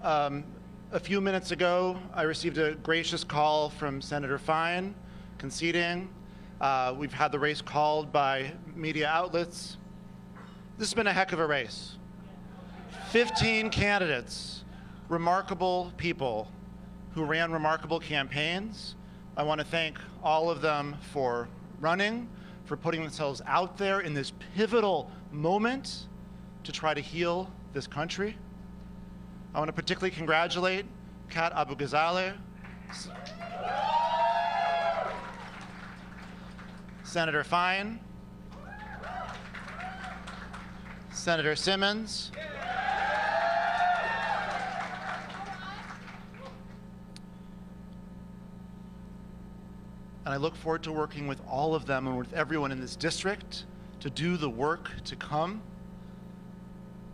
A few minutes ago, I received a gracious call from Senator Fine conceding. We've had the race called by media outlets. This has been a heck of a race. 15 candidates, remarkable people who ran remarkable campaigns. I want to thank all of them for running, for putting themselves out there in this pivotal moment to try to heal this country. I want to particularly congratulate Kat Abughazaleh, Senator Fine, Senator Simmons, and I look forward to working with all of them and with everyone in this district to do the work to come.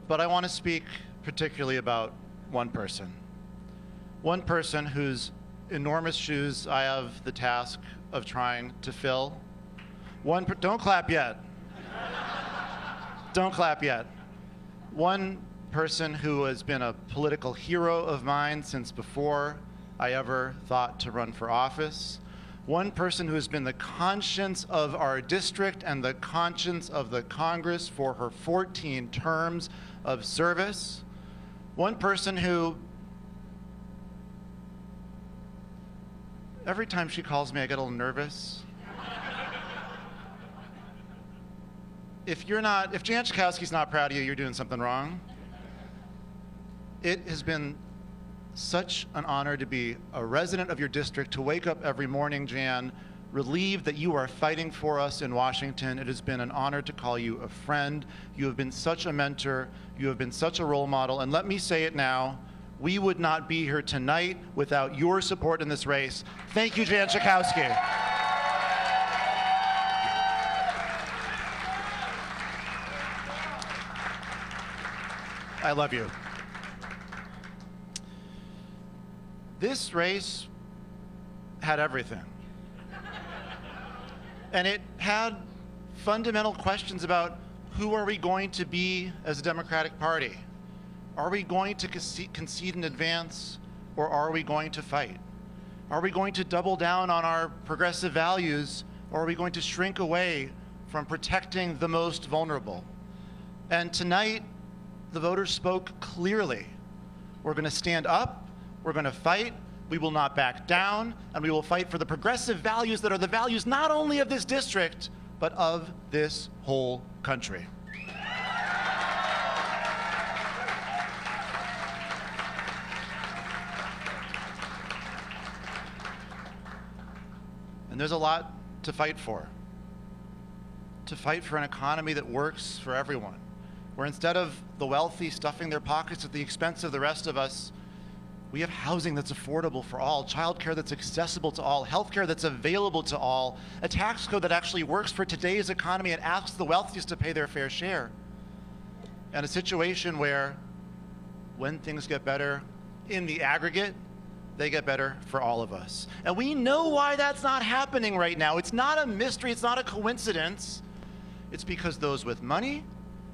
But I want to speak particularly about one person whose enormous shoes I have the task of trying to fill. Don't clap yet. Don't clap yet. One person who has been a political hero of mine since before I ever thought to run for office. One person who has been the conscience of our district and the conscience of the Congress for her 14 terms of service. One person who, every time she calls me, I get a little nervous. If Jan Shakowski's not proud of you, you're doing something wrong. It has been such an honor to be a resident of your district, to wake up every morning, Jan, relieved that you are fighting for us in Washington. It has been an honor to call you a friend. You have been such a mentor. You have been such a role model. And let me say it now, we would not be here tonight without your support in this race. Thank you, Jan Shakowski. I love you. This race had everything. And it had fundamental questions about who are we going to be as a Democratic Party? Are we going to concede in advance, or are we going to fight? Are we going to double down on our progressive values, or are we going to shrink away from protecting the most vulnerable? And tonight, the voters spoke clearly. We're going to stand up, we're going to fight, we will not back down, and we will fight for the progressive values that are the values not only of this district, but of this whole country. And there's a lot to fight for. To fight for an economy that works for everyone, where instead of the wealthy stuffing their pockets at the expense of the rest of us, we have housing that's affordable for all, childcare that's accessible to all, healthcare that's available to all, a tax code that actually works for today's economy and asks the wealthiest to pay their fair share. And a situation where, when things get better, in the aggregate, they get better for all of us. And we know why that's not happening right now. It's not a mystery, it's not a coincidence. It's because those with money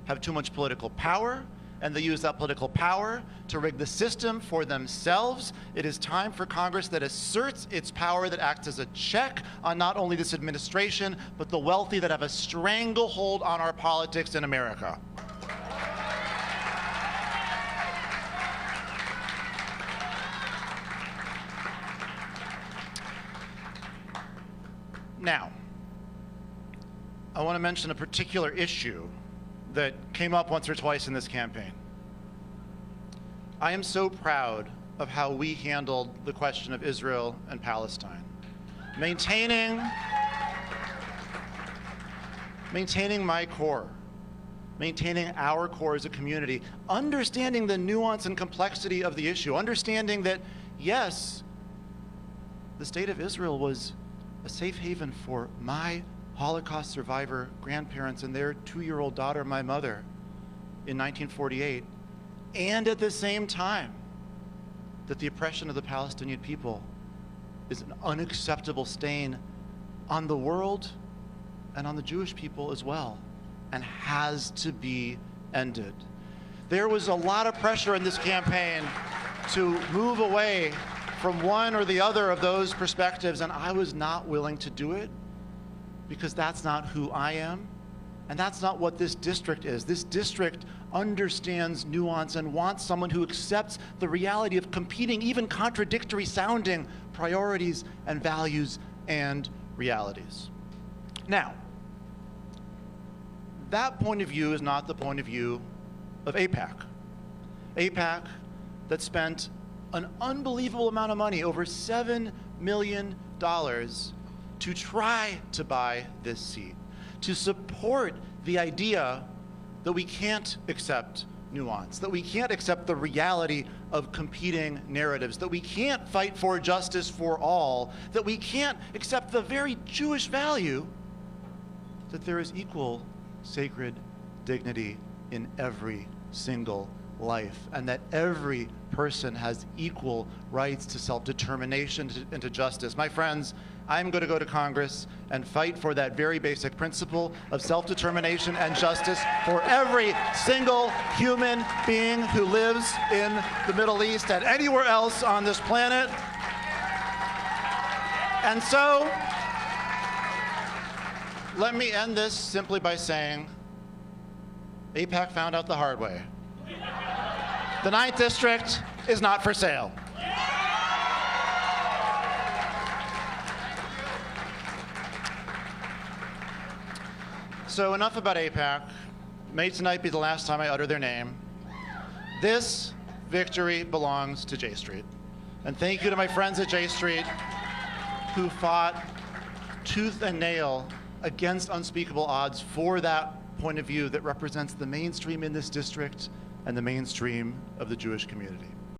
have too much political power, and they use that political power to rig the system for themselves. It is time for Congress that asserts its power, that acts as a check on not only this administration, but the wealthy that have a stranglehold on our politics in America. Now, I want to mention a particular issue that came up once or twice in this campaign. I am so proud of how we handled the question of Israel and Palestine. Maintaining my core, maintaining our core as a community, understanding the nuance and complexity of the issue, understanding that, yes, the state of Israel was a safe haven for my Holocaust survivor grandparents and their 2-year-old daughter, my mother, in 1948, and at the same time, that the oppression of the Palestinian people is an unacceptable stain on the world and on the Jewish people as well, and has to be ended. There was a lot of pressure in this campaign to move away from one or the other of those perspectives, and I was not willing to do it because that's not who I am, and that's not what this district is. This district understands nuance and wants someone who accepts the reality of competing, even contradictory sounding priorities and values and realities. Now, that point of view is not the point of view of AIPAC. AIPAC that spent an unbelievable amount of money, over $7 million, to try to buy this seat, to support the idea that we can't accept nuance, that we can't accept the reality of competing narratives, that we can't fight for justice for all, that we can't accept the very Jewish value that there is equal sacred dignity in every single life, and that every person has equal rights to self-determination and to justice. My friends, I'm going to go to Congress and fight for that very basic principle of self-determination and justice for every single human being who lives in the Middle East and anywhere else on this planet. And so, let me end this simply by saying, AIPAC found out the hard way. The 9th District is not for sale. So enough about AIPAC. May tonight be the last time I utter their name. This victory belongs to J Street. And thank you to my friends at J Street who fought tooth and nail against unspeakable odds for that point of view that represents the mainstream in this district and the mainstream of the Jewish community.